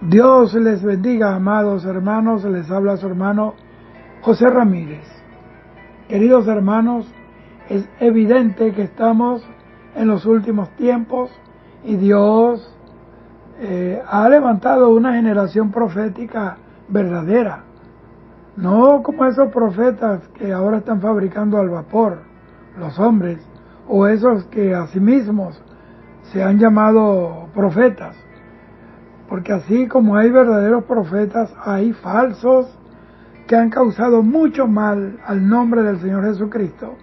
Dios les bendiga, amados hermanos, les habla su hermano José Ramírez. Queridos hermanos, es evidente que estamos en los últimos tiempos y Dios ha levantado una generación profética verdadera, no como esos profetas que ahora están fabricando al vapor, los hombres, o esos que a sí mismos se han llamado profetas. Porque así como hay verdaderos profetas, hay falsos que han causado mucho mal al nombre del Señor Jesucristo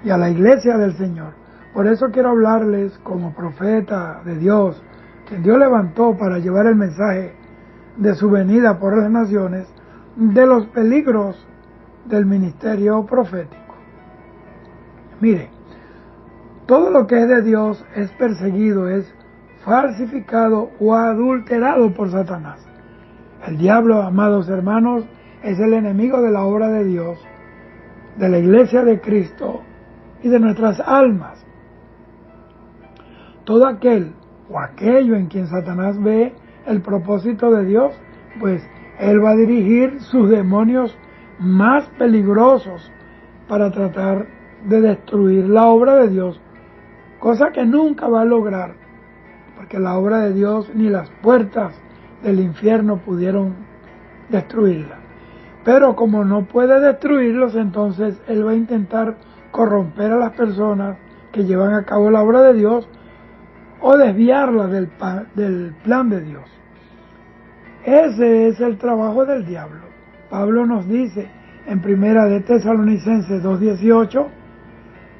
y a la iglesia del Señor. Por eso quiero hablarles como profeta de Dios, quien Dios levantó para llevar el mensaje de su venida por las naciones, de los peligros del ministerio profético. Mire, todo lo que es de Dios es perseguido, es falsificado o adulterado por Satanás. El diablo, amados hermanos, es el enemigo de la obra de Dios, de la iglesia de Cristo y de nuestras almas. Todo aquel o aquello en quien Satanás ve el propósito de Dios, pues él va a dirigir sus demonios más peligrosos para tratar de destruir la obra de Dios, cosa que nunca va a lograr, porque la obra de Dios ni las puertas del infierno pudieron destruirla. Pero como no puede destruirlos, entonces él va a intentar corromper a las personas que llevan a cabo la obra de Dios o desviarlas del plan de Dios. Ese es el trabajo del diablo. Pablo nos dice en Primera de Tesalonicenses 2:18,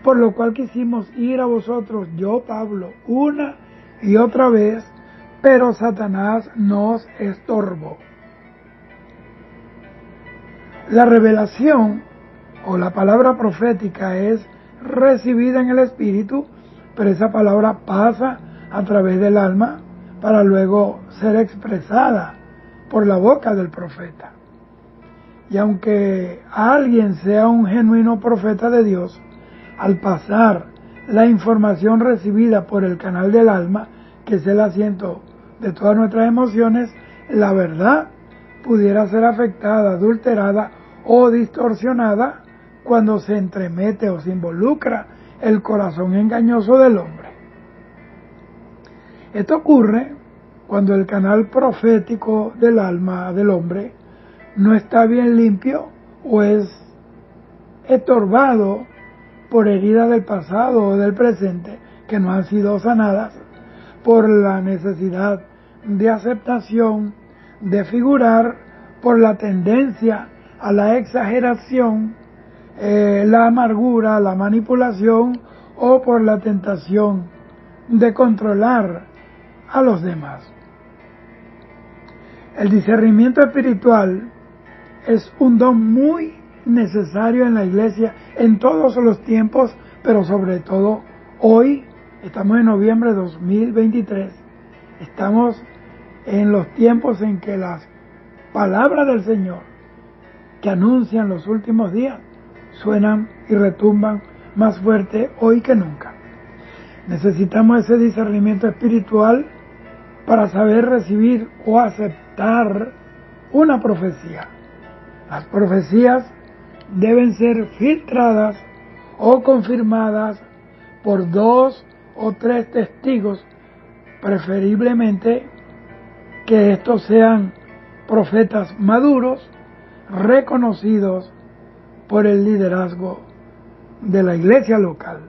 por lo cual quisimos ir a vosotros, yo Pablo, una y otra vez, pero Satanás nos estorbó. La revelación o la palabra profética es recibida en el espíritu, pero esa palabra pasa a través del alma para luego ser expresada por la boca del profeta. Y aunque alguien sea un genuino profeta de Dios, al pasar la información recibida por el canal del alma, que es el asiento de todas nuestras emociones, la verdad pudiera ser afectada, adulterada o distorsionada cuando se entremete o se involucra el corazón engañoso del hombre. Esto ocurre cuando el canal profético del alma del hombre no está bien limpio o es estorbado por heridas del pasado o del presente que no han sido sanadas, por la necesidad de aceptación, de figurar, por la tendencia a la exageración, la amargura, la manipulación o por la tentación de controlar a los demás. El discernimiento espiritual es un don muy necesario en la iglesia en todos los tiempos, pero sobre todo hoy. Estamos en noviembre de 2023. Estamos en los tiempos en que las palabras del Señor que anuncian los últimos días suenan y retumban más fuerte hoy que nunca. Necesitamos ese discernimiento espiritual para saber recibir o aceptar una profecía. Las profecías deben ser filtradas o confirmadas por 2 o 3 testigos, preferiblemente que estos sean profetas maduros, reconocidos por el liderazgo de la iglesia local.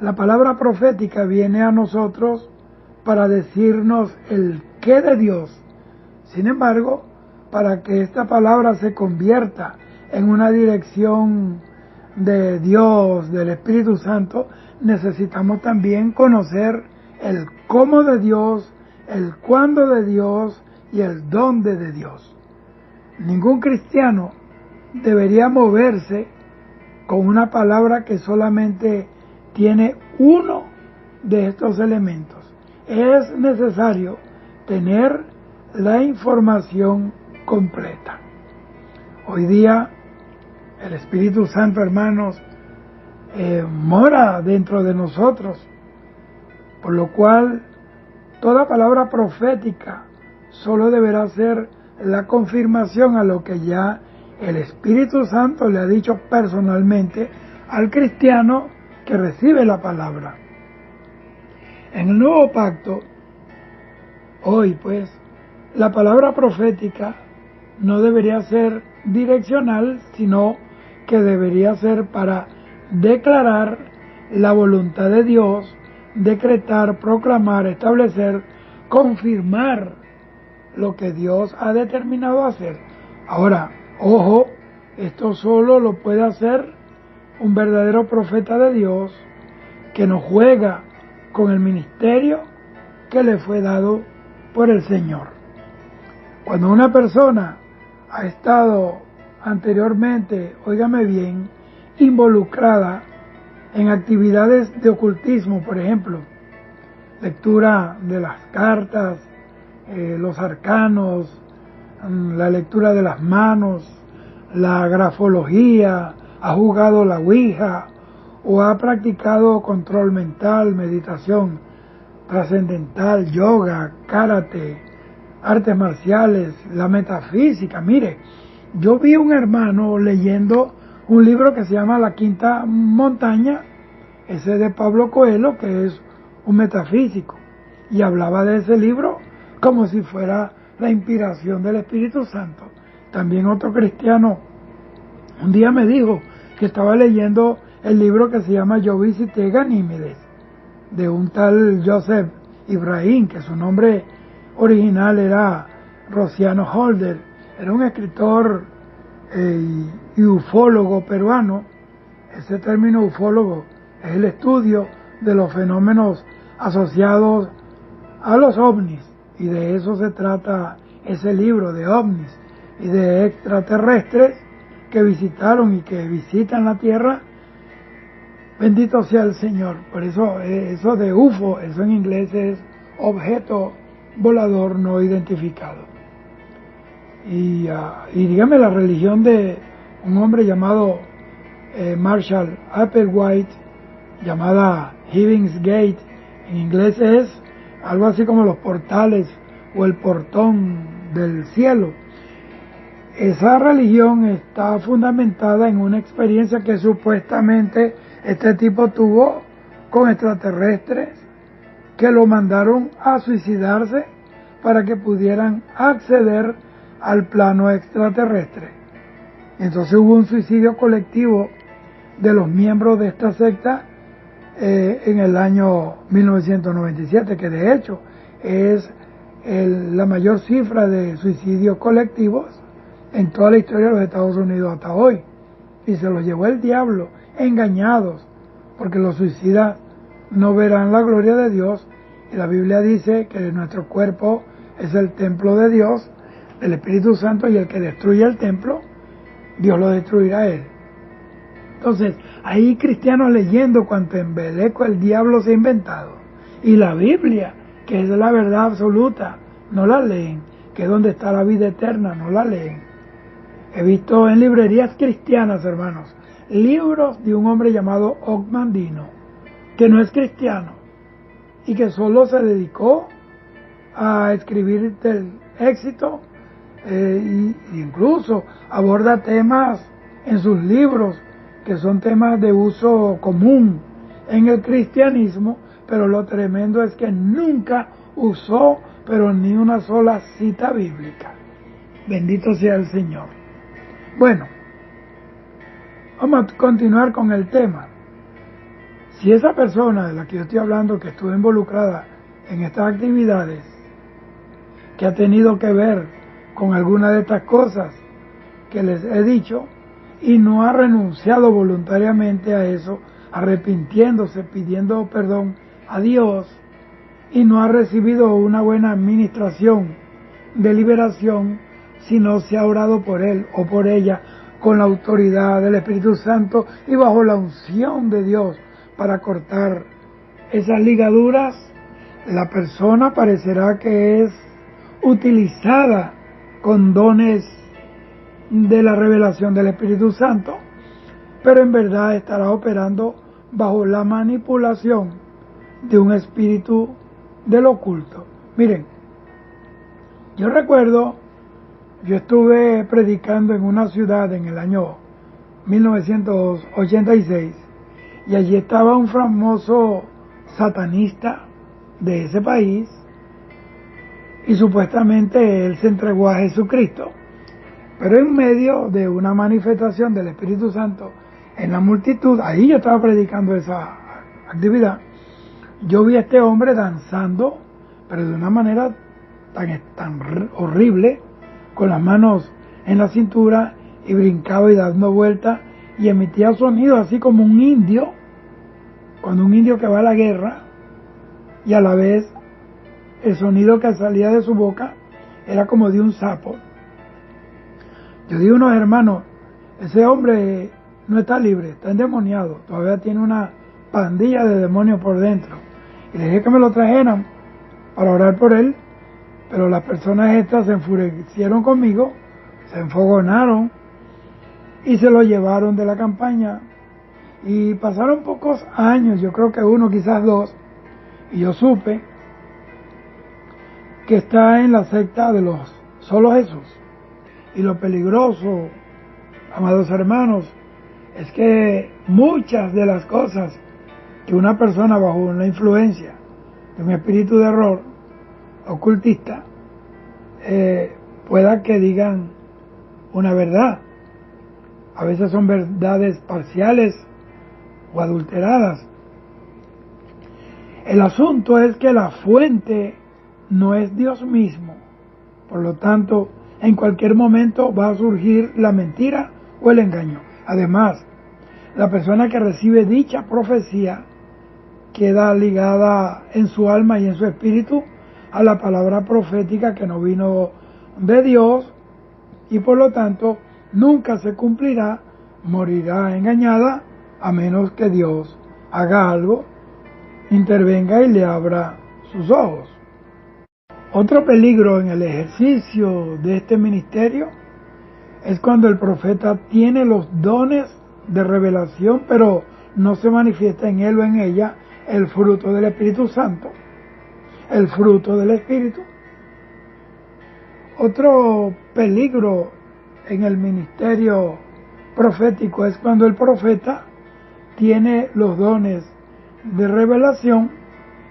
La palabra profética viene a nosotros para decirnos el qué de Dios. Sin embargo, para que esta palabra se convierta en una dirección de Dios, del Espíritu Santo, necesitamos también conocer el cómo de Dios, el cuándo de Dios y el dónde de Dios. Ningún cristiano debería moverse con una palabra que solamente tiene uno de estos elementos. Es necesario tener la información completa. Hoy día el Espíritu Santo, hermanos, mora dentro de nosotros, por lo cual Toda palabra profética solo deberá ser la confirmación a lo que ya el Espíritu Santo le ha dicho personalmente al cristiano que recibe la palabra. En el nuevo pacto, hoy pues, la palabra profética no debería ser direccional, sino que debería ser para declarar la voluntad de Dios, decretar, proclamar, establecer, confirmar lo que Dios ha determinado hacer. Ahora, ojo, esto solo lo puede hacer un verdadero profeta de Dios que no juega con el ministerio que le fue dado por el Señor. Cuando una persona ha estado anteriormente, óigame bien, involucrada en actividades de ocultismo, por ejemplo, lectura de las cartas, los arcanos, la lectura de las manos, la grafología, ha jugado la ouija o ha practicado control mental, meditación trascendental, yoga, karate, artes marciales, la metafísica. Mire, yo vi un hermano leyendo un libro que se llama La Quinta Montaña, ese de Pablo Coelho, que es un metafísico, y hablaba de ese libro como si fuera la inspiración del Espíritu Santo. También otro cristiano un día me dijo que estaba leyendo el libro que se llama Yo visité Ganímedes, de un tal Joseph Ibrahim, que su nombre original era Rociano Holder. Era un escritor y ufólogo peruano. Ese término ufólogo es el estudio de los fenómenos asociados a los ovnis, y de eso se trata ese libro, de ovnis y de extraterrestres que visitaron y que visitan la Tierra. Bendito sea el Señor. Por eso, eso de UFO, eso en inglés es objeto volador no identificado. Y dígame, la religión de un hombre llamado Marshall Applewhite, llamada Heaven's Gate, en inglés es algo así como los portales o el portón del cielo. Esa religión está fundamentada en una experiencia que supuestamente este tipo tuvo con extraterrestres que lo mandaron a suicidarse para que pudieran acceder al plano extraterrestre. Entonces hubo un suicidio colectivo de los miembros de esta secta en el año 1997, que de hecho es la mayor cifra de suicidios colectivos en toda la historia de los Estados Unidos hasta hoy. Y se los llevó el diablo, engañados, porque los suicidas no verán la gloria de Dios. Y la Biblia dice que nuestro cuerpo es el templo de Dios, del Espíritu Santo, y el que destruye el templo, Dios lo destruirá a él. Entonces, hay cristianos leyendo cuanto embeleco el diablo se ha inventado. Y la Biblia, que es la verdad absoluta, no la leen. Que es donde está la vida eterna, no la leen. He visto en librerías cristianas, hermanos, libros de un hombre llamado Og Mandino, que no es cristiano y que solo se dedicó a escribir del éxito, e incluso aborda temas en sus libros que son temas de uso común en el cristianismo, pero lo tremendo es que nunca usó pero ni una sola cita bíblica. Bendito sea el Señor. Bueno, vamos a continuar con el tema. Si esa persona de la que yo estoy hablando, que estuvo involucrada en estas actividades, que ha tenido que ver con alguna de estas cosas que les he dicho, y no ha renunciado voluntariamente a eso, arrepintiéndose, pidiendo perdón a Dios, y no ha recibido una buena administración de liberación, si no se ha orado por él o por ella con la autoridad del Espíritu Santo y bajo la unción de Dios para cortar esas ligaduras, la persona parecerá que es utilizada con dones de la revelación del Espíritu Santo, pero en verdad estará operando bajo la manipulación de un espíritu del oculto. Miren, yo recuerdo, yo estuve predicando en una ciudad en el año 1986 y allí estaba un famoso satanista de ese país y supuestamente él se entregó a Jesucristo. Pero en medio de una manifestación del Espíritu Santo en la multitud, ahí yo estaba predicando esa actividad, yo vi a este hombre danzando, pero de una manera tan horrible, con las manos en la cintura y brincaba y dando vueltas y emitía sonidos así como un indio, cuando un indio que va a la guerra, y a la vez el sonido que salía de su boca era como de un sapo. Yo digo, unos hermanos, ese hombre no está libre, está endemoniado, todavía tiene una pandilla de demonios por dentro. Y les dije que me lo trajeran para orar por él, pero las personas estas se enfurecieron conmigo, se enfogonaron y se lo llevaron de la campaña. Y pasaron pocos años, yo creo que 1, quizás 2, y yo supe que está en la secta de los solo Jesús. Y lo peligroso, amados hermanos, es que muchas de las cosas que una persona bajo una influencia de un espíritu de error ocultista pueda que digan una verdad. A veces son verdades parciales o adulteradas. El asunto es que la fuente no es Dios mismo. Por lo tanto, en cualquier momento va a surgir la mentira o el engaño. Además, la persona que recibe dicha profecía queda ligada en su alma y en su espíritu a la palabra profética que no vino de Dios y por lo tanto nunca se cumplirá, morirá engañada a menos que Dios haga algo, intervenga y le abra sus ojos. Otro peligro en el ejercicio de este ministerio es cuando el profeta tiene los dones de revelación, pero no se manifiesta en él o en ella el fruto del Espíritu Santo, el fruto del Espíritu. Otro peligro en el ministerio profético es cuando el profeta tiene los dones de revelación,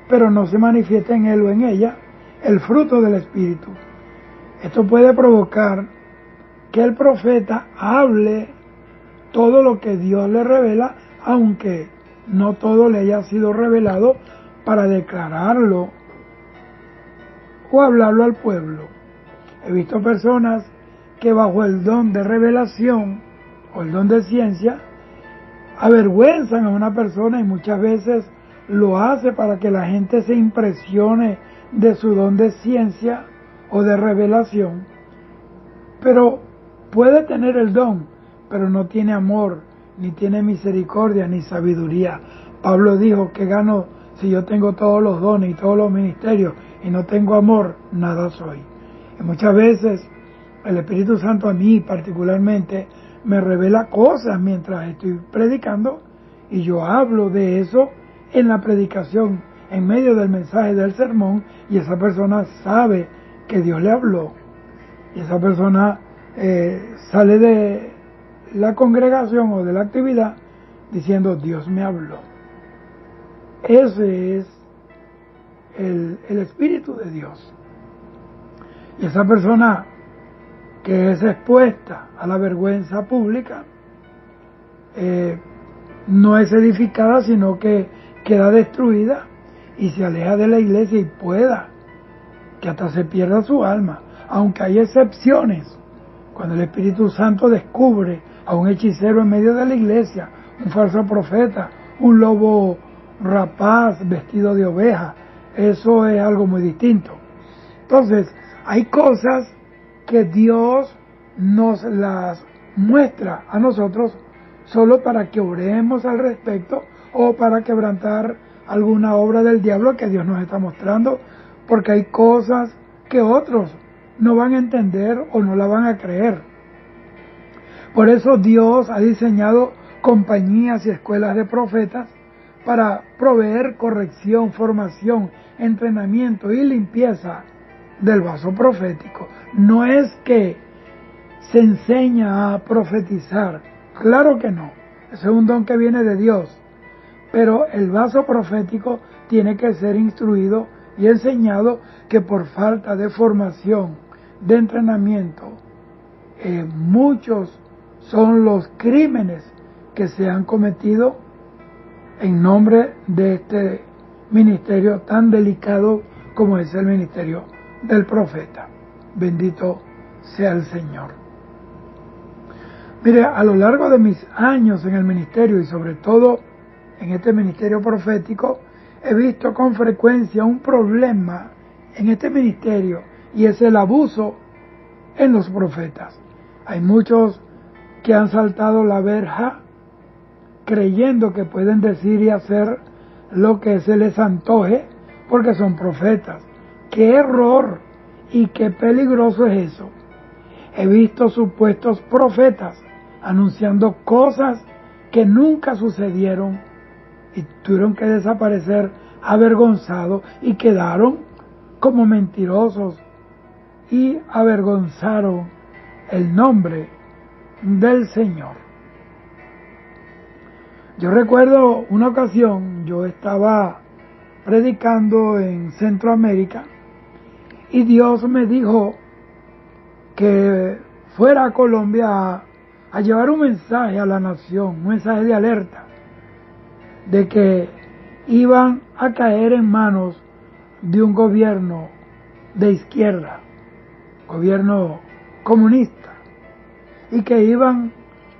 pero no se manifiesta en él o en ella el fruto del Espíritu. Esto puede provocar que el profeta hable todo lo que Dios le revela, aunque no todo le haya sido revelado para declararlo o hablarlo al pueblo. He visto personas que bajo el don de revelación o el don de ciencia avergüenzan a una persona y muchas veces lo hace para que la gente se impresione de su don de ciencia o de revelación, pero puede tener el don, pero no tiene amor, ni tiene misericordia, ni sabiduría. Pablo dijo, ¿qué gano si yo tengo todos los dones y todos los ministerios y no tengo amor? Nada soy. Y muchas veces el Espíritu Santo a mí particularmente me revela cosas mientras estoy predicando y yo hablo de eso en la predicación, en medio del mensaje del sermón, y esa persona sabe que Dios le habló. Y esa persona sale de la congregación o de la actividad diciendo, Dios me habló. Ese es el Espíritu de Dios. Y esa persona que es expuesta a la vergüenza pública no es edificada, sino que queda destruida y se aleja de la iglesia y pueda que hasta se pierda su alma. Aunque hay excepciones, cuando el Espíritu Santo descubre a un hechicero en medio de la iglesia, un falso profeta, un lobo rapaz vestido de oveja, eso es algo muy distinto. Entonces, hay cosas que Dios nos las muestra a nosotros solo para que oremos al respecto o para quebrantar alguna obra del diablo que Dios nos está mostrando, porque hay cosas que otros no van a entender o no la van a creer. Por eso Dios ha diseñado compañías y escuelas de profetas para proveer corrección, formación, entrenamiento y limpieza del vaso profético. No es que se enseña a profetizar, claro que no, ese es un don que viene de Dios, pero el vaso profético tiene que ser instruido y enseñado, que por falta de formación, de entrenamiento, muchos son los crímenes que se han cometido en nombre de este ministerio tan delicado como es el ministerio del profeta. Bendito sea el Señor. Mire, a lo largo de mis años en el ministerio y sobre todo en este ministerio profético, he visto con frecuencia un problema en este ministerio, y es el abuso en los profetas. Hay muchos que han saltado la verja creyendo que pueden decir y hacer lo que se les antoje porque son profetas. ¡Qué error! Y qué peligroso es eso. He visto supuestos profetas anunciando cosas que nunca sucedieron y tuvieron que desaparecer avergonzados y quedaron como mentirosos y avergonzaron el nombre del Señor. Yo recuerdo una ocasión, yo estaba predicando en Centroamérica y Dios me dijo que fuera a Colombia a llevar un mensaje a la nación, un mensaje de alerta, de que iban a caer en manos de un gobierno de izquierda, gobierno comunista, y que iban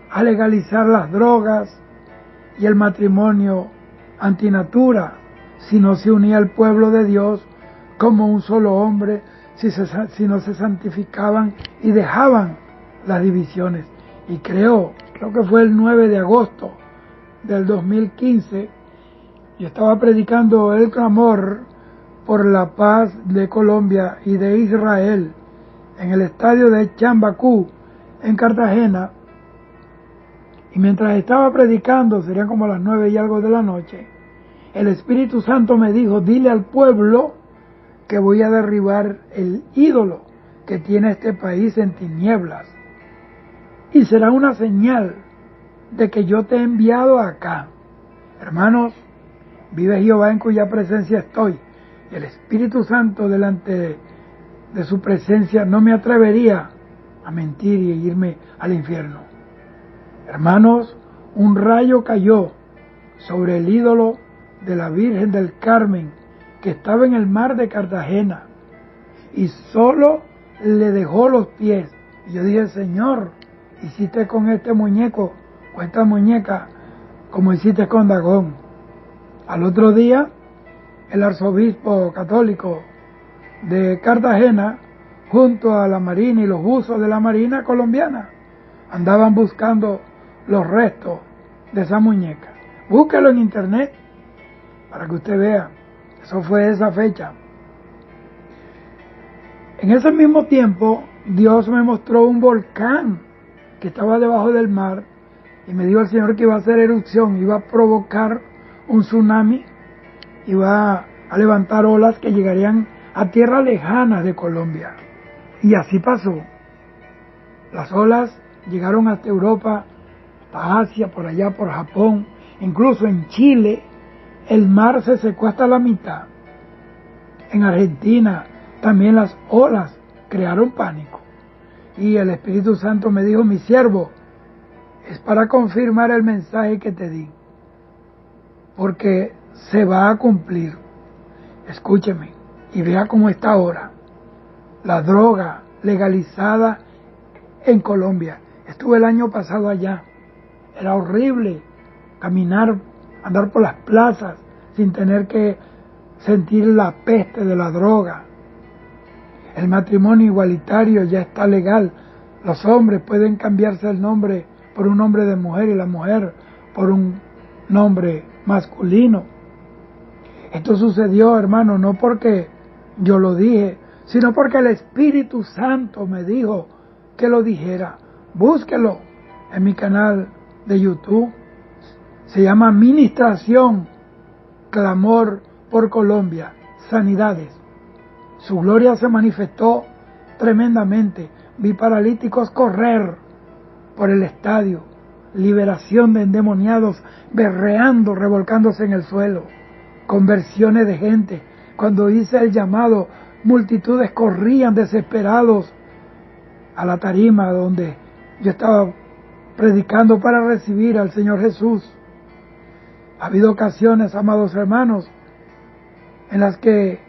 a legalizar las drogas y el matrimonio antinatura si no se unía el pueblo de Dios como un solo hombre, si no se santificaban y dejaban las divisiones. Y creo que fue el 9 de agosto del 2015, yo estaba predicando el clamor por la paz de Colombia y de Israel en el estadio de Chambacú, en Cartagena, y mientras estaba predicando, serían como las 9 y algo de la noche, el Espíritu Santo me dijo: dile al pueblo que voy a derribar el ídolo que tiene este país en tinieblas, y será una señal de que yo te he enviado acá. Hermanos, vive Jehová en cuya presencia estoy, y el Espíritu Santo delante de su presencia no me atrevería a mentir y irme al infierno. Hermanos, un rayo cayó sobre el ídolo de la Virgen del Carmen que estaba en el mar de Cartagena y solo le dejó los pies. Y yo dije: Señor, hiciste con este muñeco o esta muñeca como hiciste con Dagón. Al otro día, el arzobispo católico de Cartagena, junto a la Marina y los buzos de la Marina colombiana, andaban buscando los restos de esa muñeca. Búsquelo en internet para que usted vea. Eso fue esa fecha. En ese mismo tiempo, Dios me mostró un volcán que estaba debajo del mar y me dijo el Señor que iba a hacer erupción, iba a provocar un tsunami, iba a levantar olas que llegarían a tierras lejanas de Colombia. Y así pasó. Las olas llegaron hasta Europa, hasta Asia, por allá por Japón, incluso en Chile el mar se secó hasta la mitad. En Argentina también las olas crearon pánico. Y el Espíritu Santo me dijo: mi siervo, es para confirmar el mensaje que te di, porque se va a cumplir. Escúcheme y vea cómo está ahora la droga legalizada en Colombia. Estuve el año pasado allá. Era horrible caminar, andar por las plazas sin tener que sentir la peste de la droga. El matrimonio igualitario ya está legal. Los hombres pueden cambiarse el nombre por un nombre de mujer y la mujer por un nombre masculino. Esto sucedió, hermano, no porque yo lo dije, sino porque el Espíritu Santo me dijo que lo dijera. Búsquelo en mi canal de YouTube. Se llama Ministración clamor por Colombia, sanidades. Su gloria se manifestó tremendamente. Vi paralíticos correr por el estadio, liberación de endemoniados berreando, revolcándose en el suelo, conversiones de gente. Cuando hice el llamado, multitudes corrían desesperados a la tarima donde yo estaba predicando para recibir al Señor Jesús. Ha habido ocasiones, amados hermanos, en las que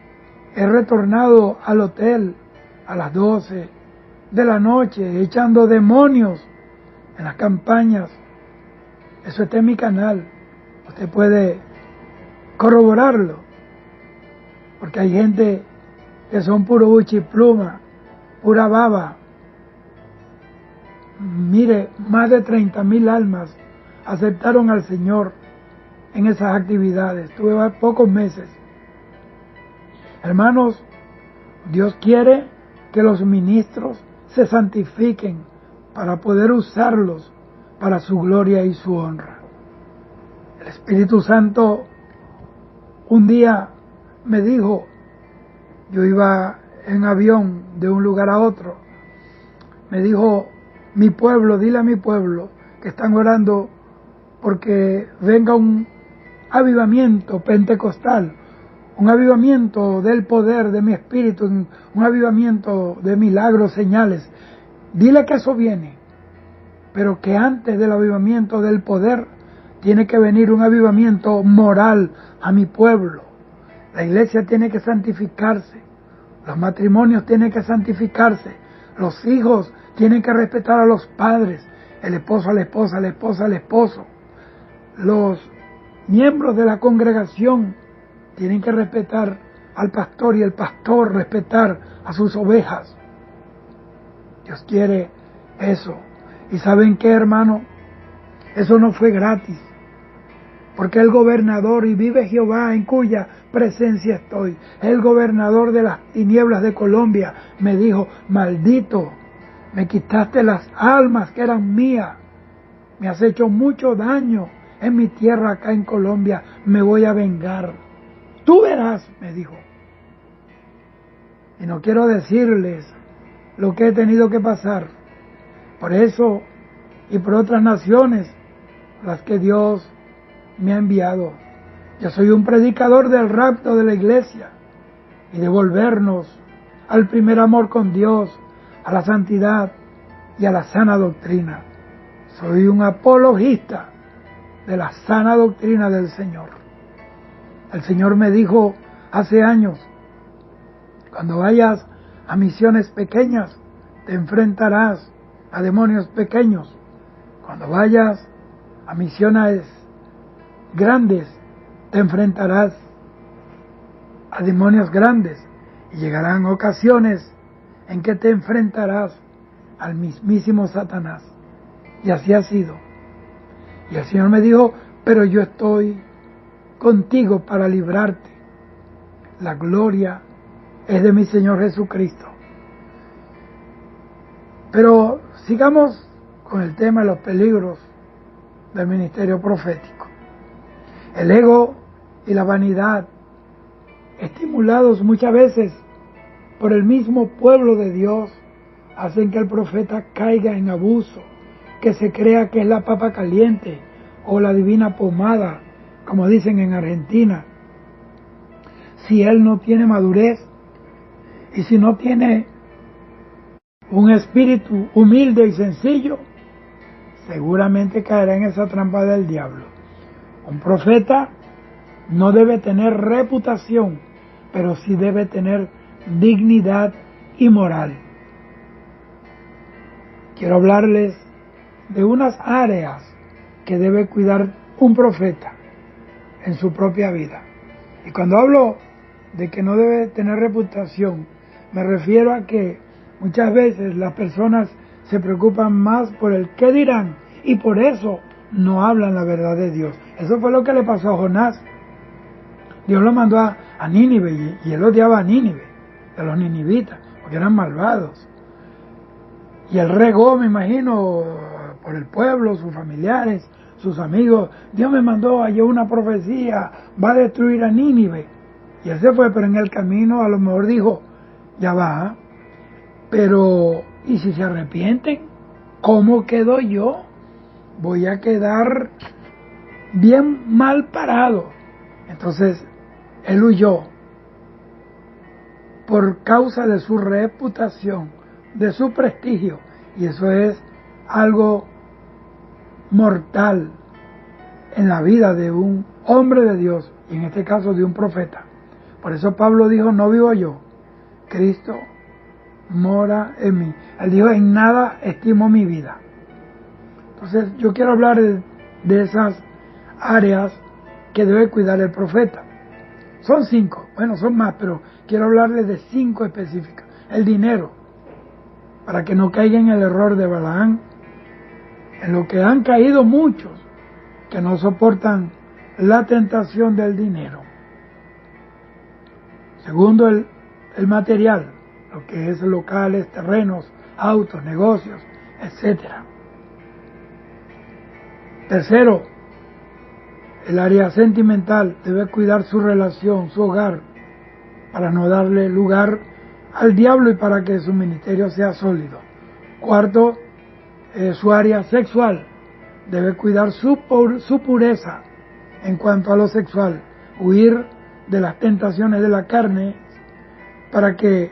he retornado al hotel a las 12 de la noche, echando demonios en las campañas. Eso está en mi canal. Usted puede corroborarlo. Porque hay gente que son puro uchi pluma, pura baba. Mire, más de 30,000 almas aceptaron al Señor en esas actividades. Tuve pocos meses. Hermanos, Dios quiere que los ministros se santifiquen para poder usarlos para su gloria y su honra. El Espíritu Santo un día me dijo, yo iba en avión de un lugar a otro, me dijo, mi pueblo, dile a mi pueblo que están orando porque venga un avivamiento pentecostal, un avivamiento del poder de mi espíritu, un avivamiento de milagros, señales. Dile que eso viene, pero que antes del avivamiento del poder tiene que venir un avivamiento moral a mi pueblo. La iglesia tiene que santificarse, los matrimonios tienen que santificarse, los hijos tienen que respetar a los padres, el esposo a la esposa, la esposa al esposo. Los miembros de la congregación tienen que respetar al pastor y el pastor respetar a sus ovejas. Dios quiere eso. ¿Y saben qué, hermano? Eso no fue gratis. Porque el gobernador, y vive Jehová en cuya presencia estoy, el gobernador de las tinieblas de Colombia, me dijo, maldito, me quitaste las almas que eran mías, me has hecho mucho daño en mi tierra acá en Colombia, me voy a vengar. Tú verás, me dijo. Y no quiero decirles lo que he tenido que pasar por eso y por otras naciones, las que Dios me ha enviado. Yo soy un predicador del rapto de la iglesia y de volvernos al primer amor con Dios, a la santidad y a la sana doctrina. Soy un apologista de la sana doctrina del Señor. El Señor me dijo hace años, cuando vayas a misiones pequeñas, te enfrentarás a demonios pequeños. Cuando vayas a misiones grandes, te enfrentarás a demonios grandes. Y llegarán ocasiones en que te enfrentarás al mismísimo Satanás. Y así ha sido. Y el Señor me dijo, pero yo estoy contigo para librarte. La gloria es de mi Señor Jesucristo. Pero sigamos con el tema de los peligros del ministerio profético. El ego y la vanidad, estimulados muchas veces por el mismo pueblo de Dios, hacen que el profeta caiga en abuso, que se crea que es la papa caliente o la divina pomada, como dicen en Argentina. Si él no tiene madurez y si no tiene un espíritu humilde y sencillo, seguramente caerá en esa trampa del diablo. Un profeta no debe tener reputación, pero sí debe tener dignidad y moral. Quiero hablarles de unas áreas que debe cuidar un profeta en su propia vida. Y cuando hablo de que no debe tener reputación, me refiero a que muchas veces las personas se preocupan más por el qué dirán y por eso no hablan la verdad de Dios. Eso fue lo que le pasó a Jonás. Dios lo mandó a Nínive y él odiaba a Nínive, a los ninivitas, porque eran malvados. Y él regó, me imagino, por el pueblo, sus familiares, sus amigos, Dios me mandó a llevar una profecía, va a destruir a Nínive. Y él se fue, pero en el camino a lo mejor dijo, ya va, pero ¿y si se arrepienten? ¿Cómo quedo yo? Voy a quedar bien mal parado. Entonces, él huyó por causa de su reputación, de su prestigio, y eso es algo mortal en la vida de un hombre de Dios, y en este caso de un profeta. Por eso Pablo dijo, no vivo yo, Cristo mora en mí. Él dijo, en nada estimo mi vida. Entonces yo quiero hablar de esas áreas que debe cuidar el profeta. Son 5, bueno, son más, pero quiero hablarles de 5 específicas. El dinero, para que no caiga en el error de Balaam, en lo que han caído muchos que no soportan la tentación del dinero. Segundo, el material, lo que es locales, terrenos, autos, negocios, etcétera. Tercero, el área sentimental, debe cuidar su relación, su hogar, para no darle lugar al diablo y para que su ministerio sea sólido. Cuarto, su área sexual, debe cuidar su pureza en cuanto a lo sexual, huir de las tentaciones de la carne para que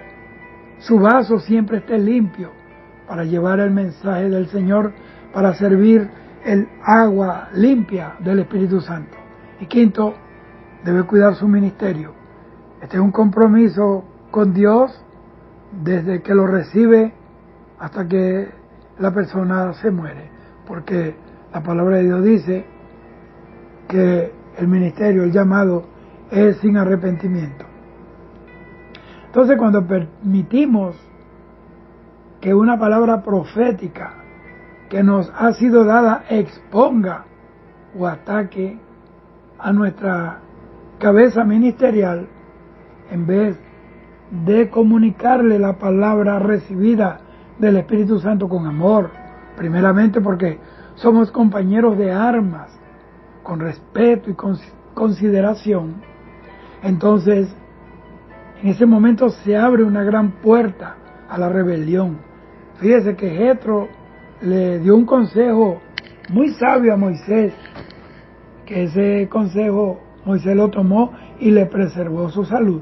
su vaso siempre esté limpio, para llevar el mensaje del Señor, para servir el agua limpia del Espíritu Santo. Y quinto, debe cuidar su ministerio. Este es un compromiso con Dios desde que lo recibe hasta que la persona se muere, porque la palabra de Dios dice que el ministerio, el llamado, es sin arrepentimiento. Entonces, cuando permitimos que una palabra profética que nos ha sido dada exponga o ataque a nuestra cabeza ministerial, en vez de comunicarle la palabra recibida del Espíritu Santo con amor, primeramente porque somos compañeros de armas, con respeto y consideración, entonces en ese momento se abre una gran puerta a la rebelión. Fíjese que Jetro le dio un consejo muy sabio a Moisés, que ese consejo Moisés lo tomó y le preservó su salud.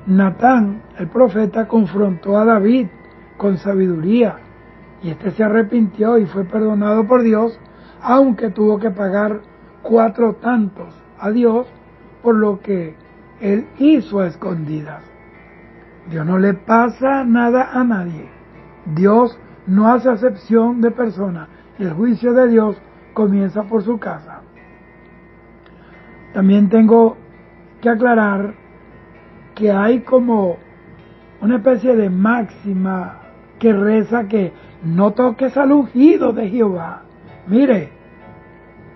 Natán, el profeta, confrontó a David con sabiduría, y este se arrepintió y fue perdonado por Dios, aunque tuvo que pagar 4 tantos a Dios por lo que él hizo a escondidas. Dios no le pasa nada a nadie. Dios no hace acepción de personas, y el juicio de Dios comienza por su casa. También tengo que aclarar que hay como una especie de máxima que reza que no toques al ungido de Jehová. Mire,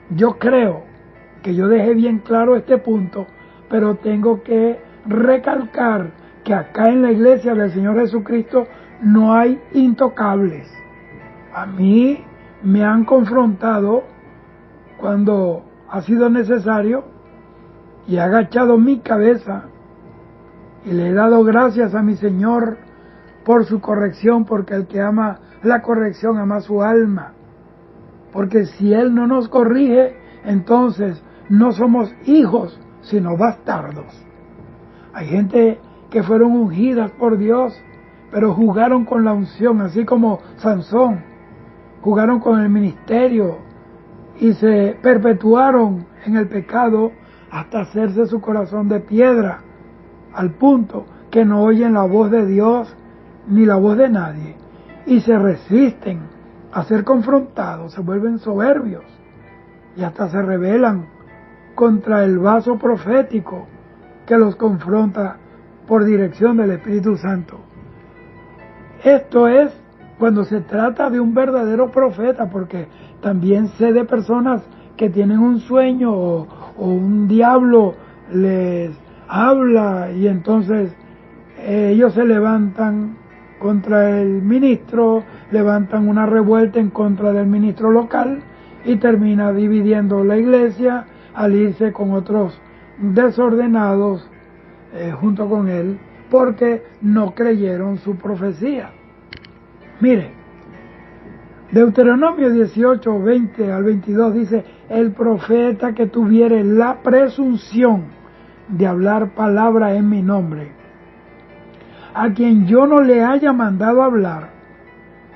yo creo que yo dejé bien claro este punto, pero tengo que recalcar que acá en la iglesia del Señor Jesucristo no hay intocables. A mí me han confrontado cuando ha sido necesario y he agachado mi cabeza y le he dado gracias a mi Señor por su corrección, porque el que ama la corrección ama su alma. Porque si Él no nos corrige, entonces no somos hijos, sino bastardos. Hay gente que fueron ungidas por Dios, pero jugaron con la unción, así como Sansón, jugaron con el ministerio y se perpetuaron en el pecado hasta hacerse su corazón de piedra, al punto que no oyen la voz de Dios ni la voz de nadie, y se resisten a ser confrontados, se vuelven soberbios y hasta se rebelan contra el vaso profético que los confronta por dirección del Espíritu Santo. Esto es cuando se trata de un verdadero profeta, porque también sé de personas que tienen un sueño o un diablo les habla y entonces ellos se levantan contra el ministro, levantan una revuelta en contra del ministro local y termina dividiendo la iglesia al irse con otros desordenados junto con él, porque no creyeron su profecía. Mire, Deuteronomio 18, 20 al 22 dice: el profeta que tuviere la presunción de hablar palabra en mi nombre, a quien yo no le haya mandado hablar,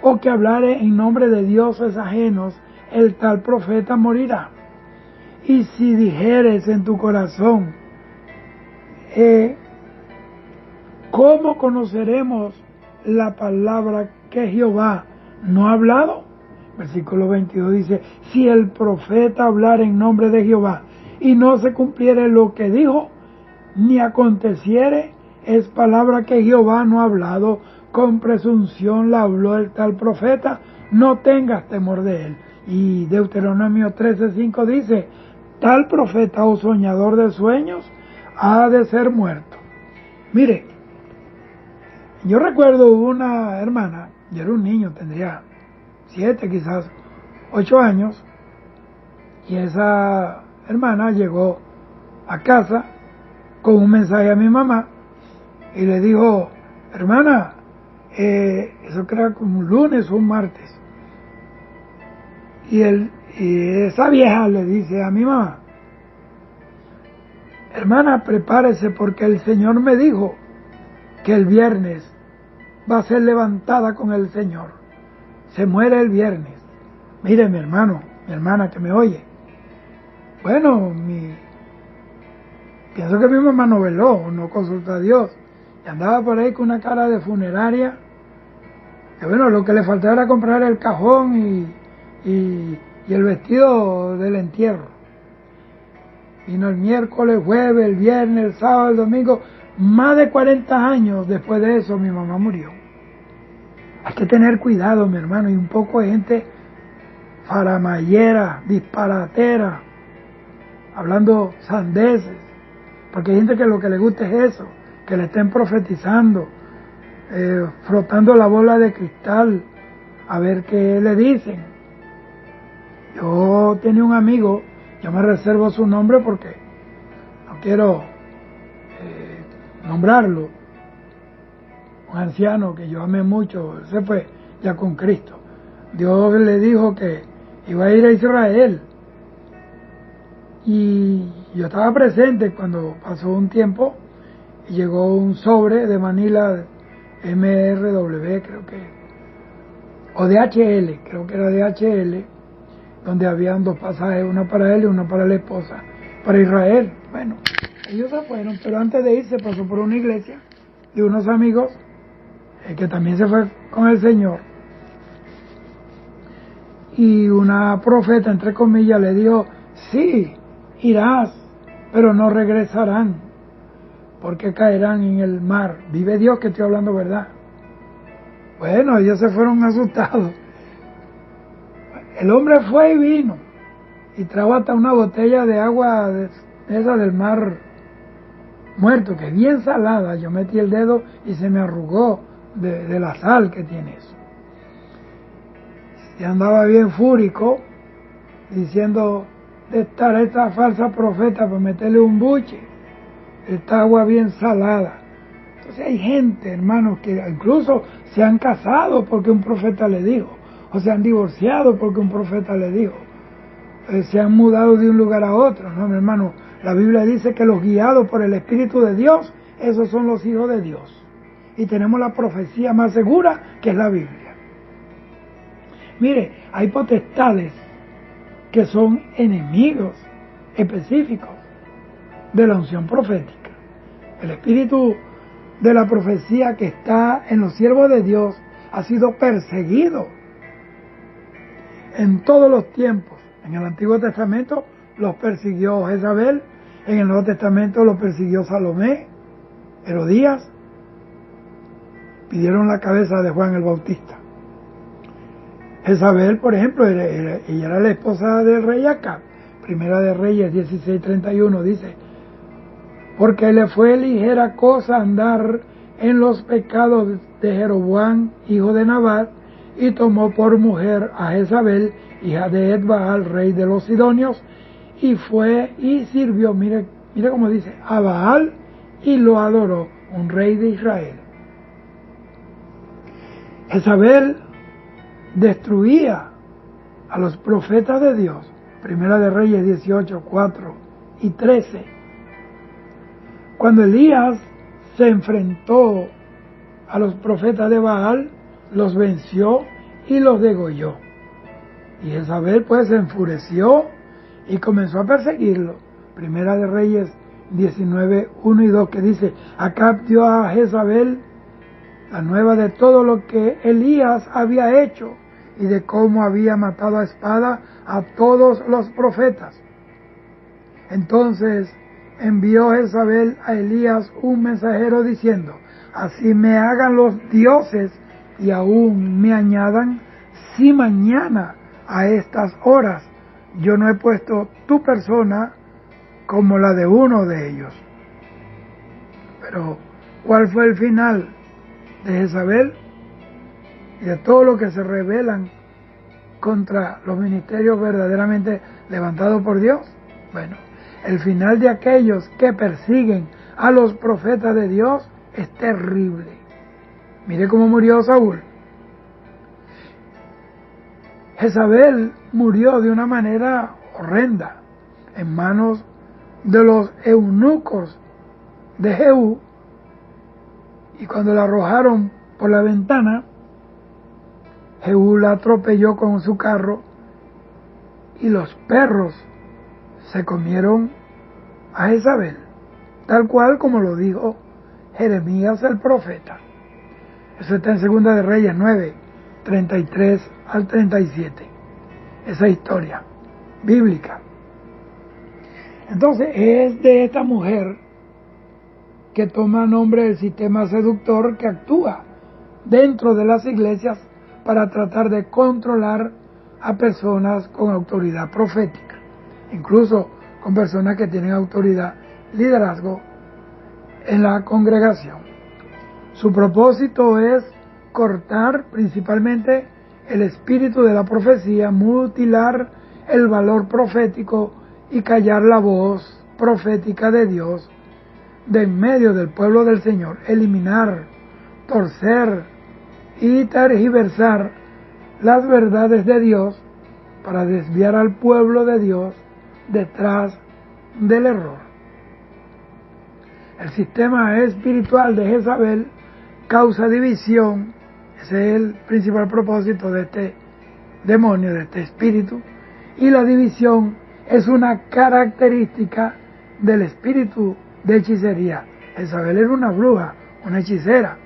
o que hablare en nombre de dioses ajenos, el tal profeta morirá. Y si dijeres en tu corazón, ¿cómo conoceremos la palabra que Jehová no ha hablado? Versículo 22 dice: si el profeta hablara en nombre de Jehová y no se cumpliere lo que dijo, ni aconteciere, es palabra que Jehová no ha hablado, con presunción la habló el tal profeta, no tengas temor de él. Y Deuteronomio 13:5 dice: tal profeta o soñador de sueños ha de ser muerto. Mire, yo recuerdo una hermana, yo era un niño, tendría 7, quizás 8 años, y esa hermana llegó a casa con un mensaje a mi mamá y le dijo: hermana, eso creo como un lunes o un martes, y esa vieja le dice a mi mamá: hermana, prepárese porque el Señor me dijo que el viernes va a ser levantada con el Señor, se muere el viernes. Mire, mi hermano, mi hermana que me oye, bueno, pienso que mi mamá no veló, no consultó a Dios, y andaba por ahí con una cara de funeraria, que bueno, lo que le faltaba era comprar el cajón y el vestido del entierro. Vino el miércoles, jueves, el viernes, el sábado, el domingo. Más de 40 años después de eso mi mamá murió. Hay que tener cuidado, mi hermano, y un poco de gente faramayera, disparatera, hablando sandeces, porque hay gente que lo que le gusta es eso, que le estén profetizando, frotando la bola de cristal a ver qué le dicen. Yo tenía un amigo, yo me reservo su nombre porque no quiero nombrarlo, un anciano que yo amé mucho, se fue ya con Cristo. Dios le dijo que iba a ir a Israel, y yo estaba presente cuando pasó un tiempo y llegó un sobre de Manila, MRW, creo que, o DHL, creo que era DHL, donde habían 2 pasajes, uno para él y uno para la esposa, para Israel. Bueno, ellos se fueron, pero antes de irse pasó por una iglesia de unos amigos que también se fue con el Señor, y una profeta, entre comillas, le dijo: sí, irás, pero no regresarán, porque caerán en el mar. Vive Dios que estoy hablando verdad. Bueno, ellos se fueron asustados. El hombre fue y vino, y trajo hasta una botella de agua esa del mar Muerto, que es bien salada. Yo metí el dedo y se me arrugó de la sal que tiene eso. Y andaba bien fúrico, diciendo de estar esta falsa profeta por meterle un buche, esta agua bien salada. Entonces hay gente, hermanos, que incluso se han casado porque un profeta le dijo, o se han divorciado porque un profeta le dijo, se han mudado de un lugar a otro. No, mi hermano, la Biblia dice que los guiados por el Espíritu de Dios, esos son los hijos de Dios. Y tenemos la profecía más segura, que es la Biblia. Mire, hay potestades que son enemigos específicos de la unción profética. El espíritu de la profecía que está en los siervos de Dios ha sido perseguido en todos los tiempos. En el Antiguo Testamento los persiguió Jezabel, en el Nuevo Testamento los persiguió Salomé, Herodías, pidieron la cabeza de Juan el Bautista. Jezabel, por ejemplo, ella era la esposa del rey Acab. Primera de Reyes 16:31 dice: porque le fue ligera cosa andar en los pecados de Jeroboam, hijo de Nabat, y tomó por mujer a Jezabel, hija de Etbaal, rey de los Sidonios, y fue y sirvió, mire cómo dice, a Baal, y lo adoró, un rey de Israel. Jezabel destruía a los profetas de Dios. Primera de Reyes 18, 4 y 13. Cuando Elías se enfrentó a los profetas de Baal, los venció y los degolló. Y Jezabel pues se enfureció y comenzó a perseguirlo. Primera de Reyes 19, 1 y 2, que dice: Acab dio a Jezabel la nueva de todo lo que Elías había hecho y de cómo había matado a espada a todos los profetas. Entonces envió Jezabel a Elías un mensajero diciendo: Así me hagan los dioses y aún me añadan, si mañana a estas horas yo no he puesto tu persona como la de uno de ellos. Pero, ¿cuál fue el final de Jezabel y de todo lo que se rebelan contra los ministerios verdaderamente levantados por Dios? Bueno, el final de aquellos que persiguen a los profetas de Dios es terrible. Mire cómo murió Saúl. Jezabel murió de una manera horrenda en manos de los eunucos de Jehú, y cuando la arrojaron por la ventana, Jehú la atropelló con su carro y los perros se comieron a Jezabel, tal cual como lo dijo Jeremías el profeta. Eso está en Segunda de Reyes 9, 33 al 37. Esa historia bíblica. Entonces es de esta mujer que toma nombre del sistema seductor que actúa dentro de las iglesias para tratar de controlar a personas con autoridad profética, incluso con personas que tienen autoridad, liderazgo en la congregación. Su propósito es cortar principalmente el espíritu de la profecía, mutilar el valor profético y callar la voz profética de Dios de en medio del pueblo del Señor, eliminar, torcer y tergiversar las verdades de Dios para desviar al pueblo de Dios detrás del error. El sistema espiritual de Jezabel causa división. Ese es el principal propósito de este demonio, de este espíritu, y la división es una característica del espíritu de hechicería. Jezabel era una bruja, una hechicera.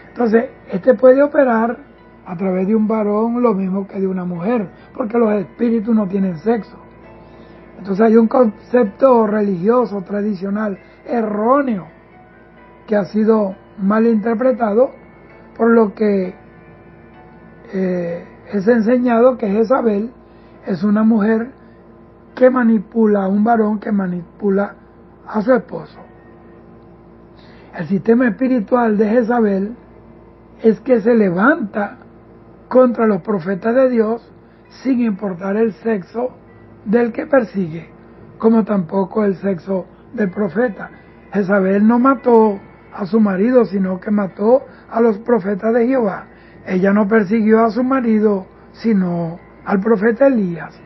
Entonces, este puede operar a través de un varón lo mismo que de una mujer, porque los espíritus no tienen sexo. Entonces hay un concepto religioso, tradicional, erróneo, que ha sido mal interpretado, por lo que es enseñado que Jezabel es una mujer que manipula a un varón que manipula a su esposo. El sistema espiritual de Jezabel es que se levanta contra los profetas de Dios sin importar el sexo del que persigue, como tampoco el sexo del profeta. Jezabel no mató a su marido, sino que mató a los profetas de Jehová. Ella no persiguió a su marido, sino al profeta Elías.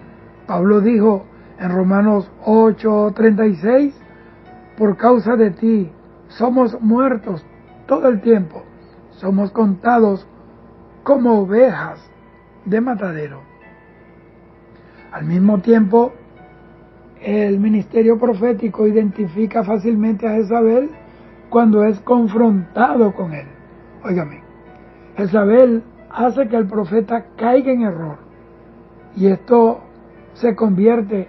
Pablo dijo en Romanos 8:36, por causa de ti somos muertos todo el tiempo, somos contados como ovejas de matadero. Al mismo tiempo, el ministerio profético identifica fácilmente a Jezabel cuando es confrontado con él. Óigame, Jezabel hace que el profeta caiga en error, y esto se convierte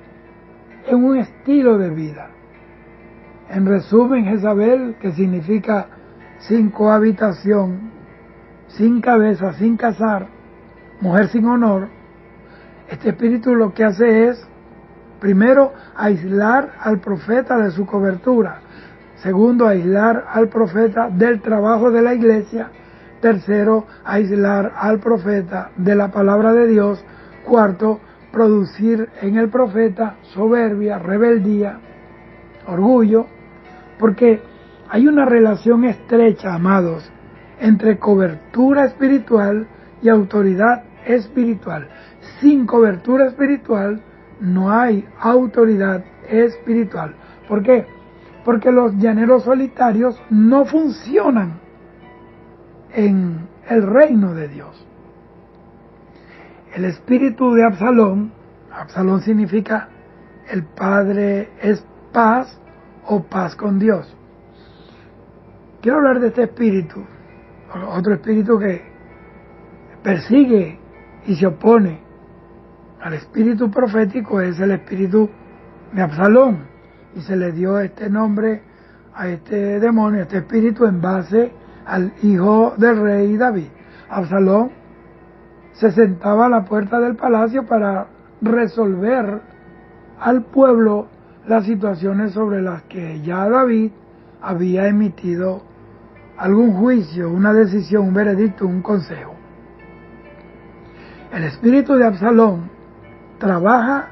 en un estilo de vida. En resumen, Jezabel, que significa sin cohabitación, sin cabeza, sin casar, mujer sin honor, este espíritu lo que hace es, primero, aislar al profeta de su cobertura. Segundo, aislar al profeta del trabajo de la iglesia. Tercero, aislar al profeta de la palabra de Dios. Cuarto, producir en el profeta soberbia, rebeldía, orgullo, porque hay una relación estrecha, amados, entre cobertura espiritual y autoridad espiritual. Sin cobertura espiritual no hay autoridad espiritual. ¿Por qué? Porque los llaneros solitarios no funcionan en el reino de Dios. El espíritu de Absalón, Absalón significa el padre es paz o paz con Dios. Quiero hablar de este espíritu, otro espíritu que persigue y se opone al espíritu profético, es el espíritu de Absalón, y se le dio este nombre a este demonio, a este espíritu, en base al hijo del rey David. Absalón se sentaba a la puerta del palacio para resolver al pueblo las situaciones sobre las que ya David había emitido algún juicio, una decisión, un veredicto, un consejo. El espíritu de Absalón trabaja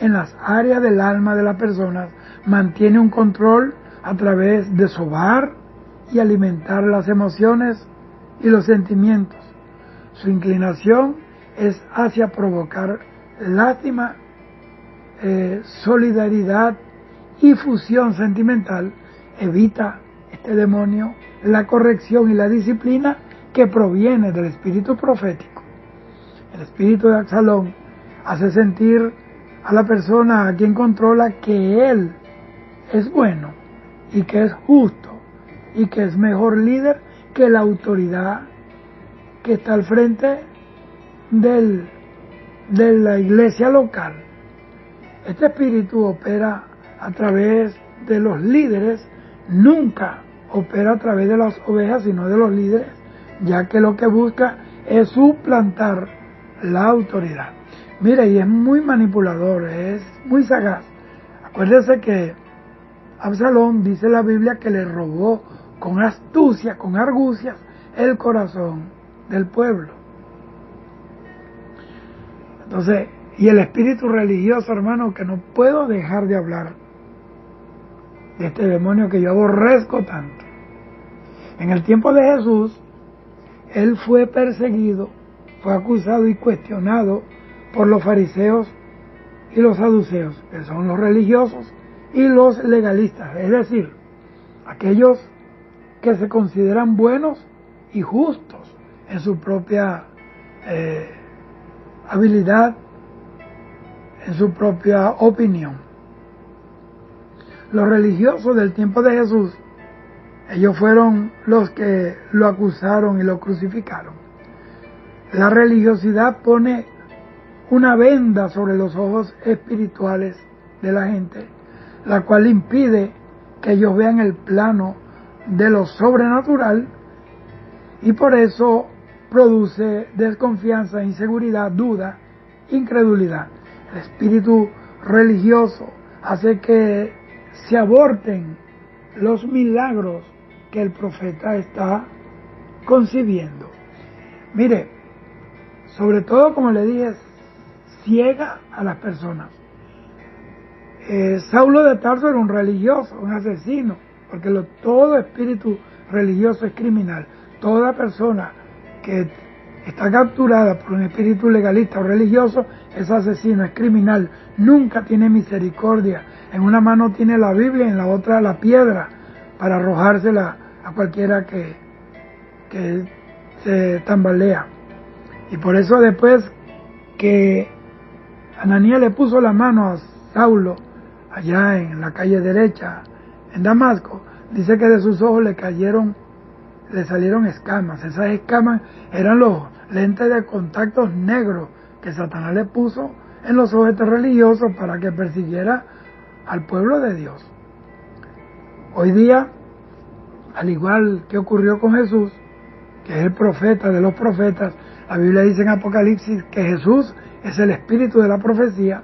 en las áreas del alma de las personas, mantiene un control a través de sobar y alimentar las emociones y los sentimientos. Su inclinación es hacia provocar lástima, solidaridad y fusión sentimental. Evita este demonio la corrección y la disciplina que proviene del espíritu profético. El espíritu de Absalón hace sentir a la persona a quien controla que él es bueno y que es justo y que es mejor líder que la autoridad que está al frente de la iglesia local. Este espíritu opera a través de los líderes, nunca opera a través de las ovejas, sino de los líderes, ya que lo que busca es suplantar la autoridad. Mire, y es muy manipulador, es muy sagaz. Acuérdese que Absalón, dice la Biblia, que le robó con astucia, con argucias, el corazón del pueblo. Entonces, y el espíritu religioso, hermano, que no puedo dejar de hablar de este demonio que yo aborrezco tanto. En el tiempo de Jesús, él fue perseguido, fue acusado y cuestionado por los fariseos y los saduceos, que son los religiosos, y los legalistas, es decir, aquellos que se consideran buenos y justos en su propia habilidad, en su propia opinión. Los religiosos del tiempo de Jesús, ellos fueron los que lo acusaron y lo crucificaron. La religiosidad pone una venda sobre los ojos espirituales de la gente, la cual impide que ellos vean el plano de lo sobrenatural, y por eso produce desconfianza, inseguridad, duda, incredulidad. El espíritu religioso hace que se aborten los milagros que el profeta está concibiendo. Mire, sobre todo, como le dije, ciega a las personas. Saulo de Tarso era un religioso, un asesino, porque todo espíritu religioso es criminal. Toda persona que está capturada por un espíritu legalista o religioso es asesino, es criminal, nunca tiene misericordia. En una mano tiene la Biblia y en la otra la piedra para arrojársela a cualquiera que se tambalea. Y por eso, después que Ananías le puso la mano a Saulo allá en la calle derecha en Damasco, dice que de sus ojos le salieron escamas. Esas escamas eran los lentes de contactos negros que Satanás le puso en los ojos religiosos para que persiguiera al pueblo de Dios. Hoy día, al igual que ocurrió con Jesús, que es el profeta de los profetas, la Biblia dice en Apocalipsis que Jesús es el espíritu de la profecía.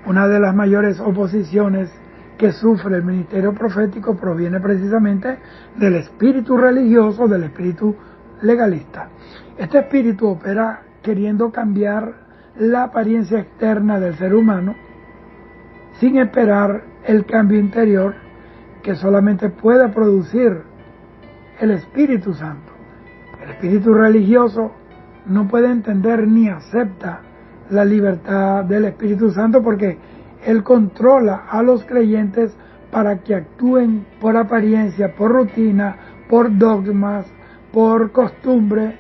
Una de las mayores oposiciones que sufre el ministerio profético proviene precisamente del espíritu religioso, del espíritu legalista. Este espíritu opera queriendo cambiar la apariencia externa del ser humano, sin esperar el cambio interior que solamente puede producir el Espíritu Santo. El espíritu religioso no puede entender ni acepta la libertad del Espíritu Santo porque Él controla a los creyentes para que actúen por apariencia, por rutina, por dogmas, por costumbre,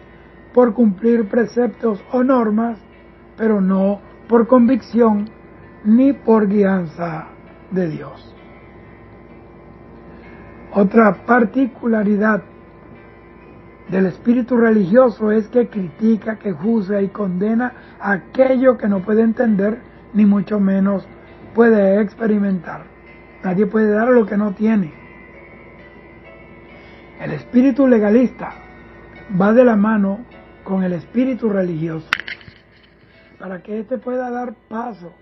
por cumplir preceptos o normas, pero no por convicción ni por guianza de Dios. Otra particularidad del espíritu religioso es que critica, que juzga y condena aquello que no puede entender, ni mucho menos puede experimentar. Nadie puede dar lo que no tiene. El espíritu legalista va de la mano con el espíritu religioso. Para que éste pueda dar paso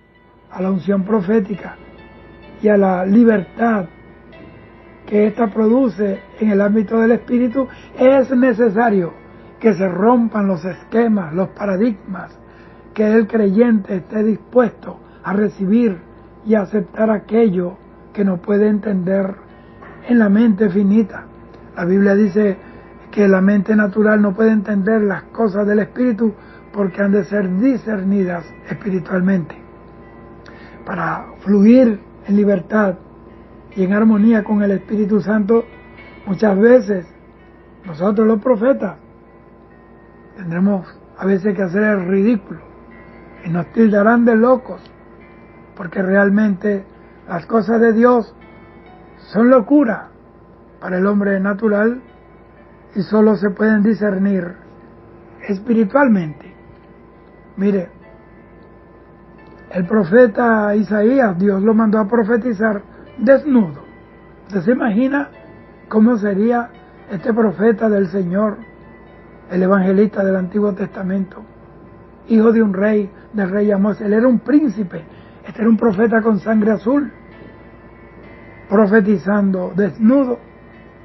a la unción profética y a la libertad que ésta produce en el ámbito del espíritu, es necesario que se rompan los esquemas, los paradigmas, que el creyente esté dispuesto a recibir y a aceptar aquello que no puede entender en la mente finita. La Biblia dice que la mente natural no puede entender las cosas del espíritu porque han de ser discernidas espiritualmente. Para fluir en libertad y en armonía con el Espíritu Santo, muchas veces nosotros los profetas tendremos a veces que hacer el ridículo y nos tildarán de locos, porque realmente las cosas de Dios son locura para el hombre natural y solo se pueden discernir espiritualmente. Mire, el profeta Isaías, Dios lo mandó a profetizar desnudo. ¿Usted se imagina cómo sería este profeta del Señor, el evangelista del Antiguo Testamento, hijo de un rey, del rey Amós? Él era un príncipe, este era un profeta con sangre azul, profetizando desnudo.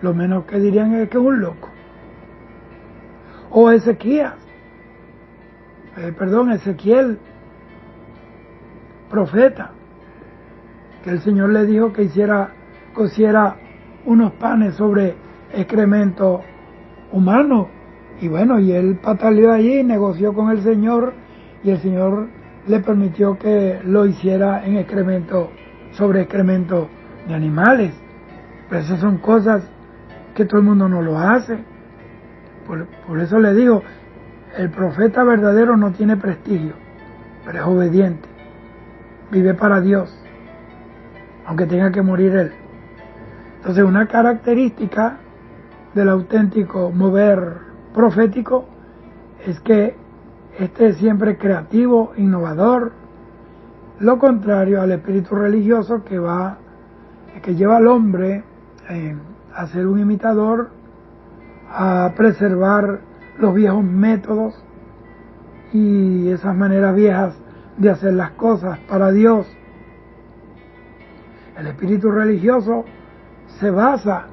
Lo menos que dirían es que es un loco. O Ezequiel, profeta, que el Señor le dijo que cociera unos panes sobre excremento humano, y bueno, y él pataleó allí, negoció con el Señor, y el Señor le permitió que lo hiciera en sobre excremento de animales. Pero esas son cosas que todo el mundo no lo hace. Por eso le digo, el profeta verdadero no tiene prestigio, pero es obediente, vive para Dios, aunque tenga que morir él. Entonces, una característica del auténtico mover profético es que este es siempre creativo, innovador, lo contrario al espíritu religioso que lleva al hombre a ser un imitador, a preservar los viejos métodos y esas maneras viejas de hacer las cosas para Dios. El espíritu religioso se basa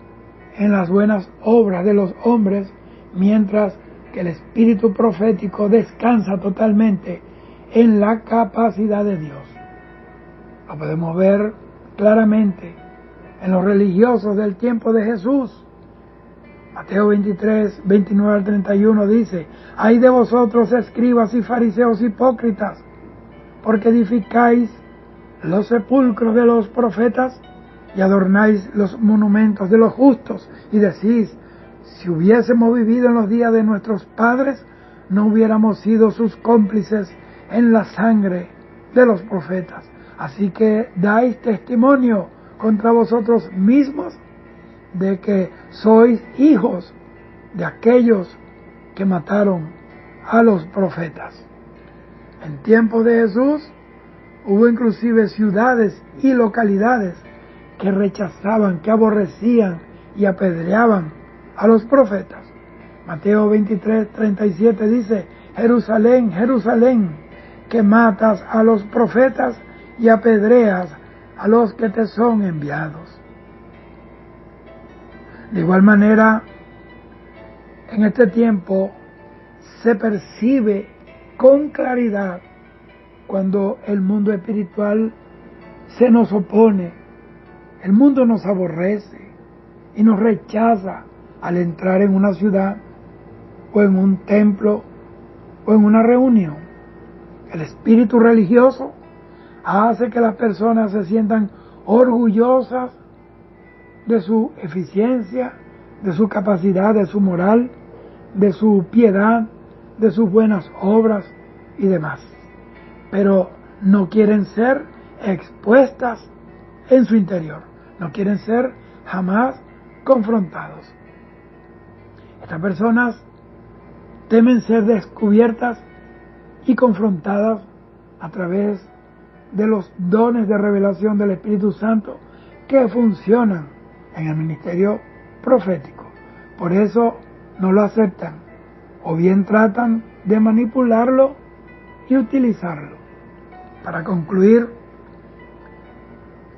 en las buenas obras de los hombres, mientras que el espíritu profético descansa totalmente en la capacidad de Dios. Lo podemos ver claramente en los religiosos del tiempo de Jesús. Mateo 23, 29 al 31 dice: «Ay de vosotros, escribas y fariseos hipócritas, porque edificáis los sepulcros de los profetas y adornáis los monumentos de los justos, y decís: si hubiésemos vivido en los días de nuestros padres, no hubiéramos sido sus cómplices en la sangre de los profetas. Así que dais testimonio contra vosotros mismos de que sois hijos de aquellos que mataron a los profetas». En tiempos de Jesús hubo inclusive ciudades y localidades que rechazaban, que aborrecían y apedreaban a los profetas. Mateo 23, 37 dice: «Jerusalén, Jerusalén, que matas a los profetas y apedreas a los que te son enviados». De igual manera, en este tiempo se percibe con claridad cuando el mundo espiritual se nos opone, el mundo nos aborrece y nos rechaza al entrar en una ciudad o en un templo o en una reunión. El espíritu religioso hace que las personas se sientan orgullosas de su eficiencia, de su capacidad, de su moral, de su piedad, de sus buenas obras y demás. Pero no quieren ser expuestas en su interior, no quieren ser jamás confrontados. Estas personas temen ser descubiertas y confrontadas a través de los dones de revelación del Espíritu Santo que funcionan en el ministerio profético. Por eso no lo aceptan, o bien tratan de manipularlo y utilizarlo. Para concluir,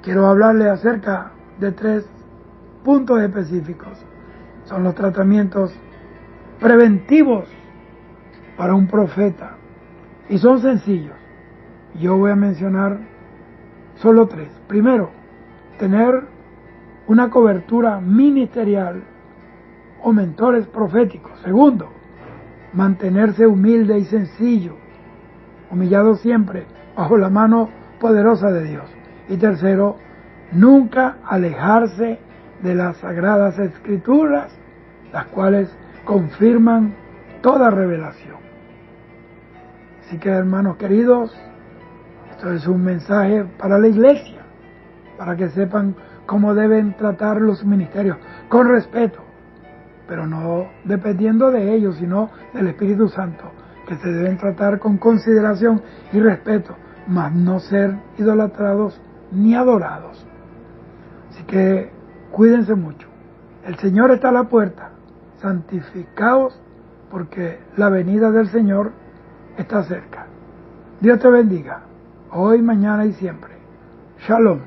quiero hablarle acerca de 3 puntos específicos. Son los tratamientos preventivos para un profeta y son sencillos. Yo voy a mencionar solo 3. Primero, tener una cobertura ministerial o mentores proféticos. Segundo, mantenerse humilde y sencillo, humillado siempre bajo la mano poderosa de Dios. Y tercero, nunca alejarse de las sagradas escrituras, las cuales confirman toda revelación. Así que, hermanos queridos, esto es un mensaje para la iglesia, para que sepan cómo deben tratar los ministerios, con respeto, pero no dependiendo de ellos, sino del Espíritu Santo, que se deben tratar con consideración y respeto, mas no ser idolatrados ni adorados. Así que cuídense mucho. El Señor está a la puerta. Santificaos, porque la venida del Señor está cerca. Dios te bendiga, hoy, mañana y siempre. Shalom.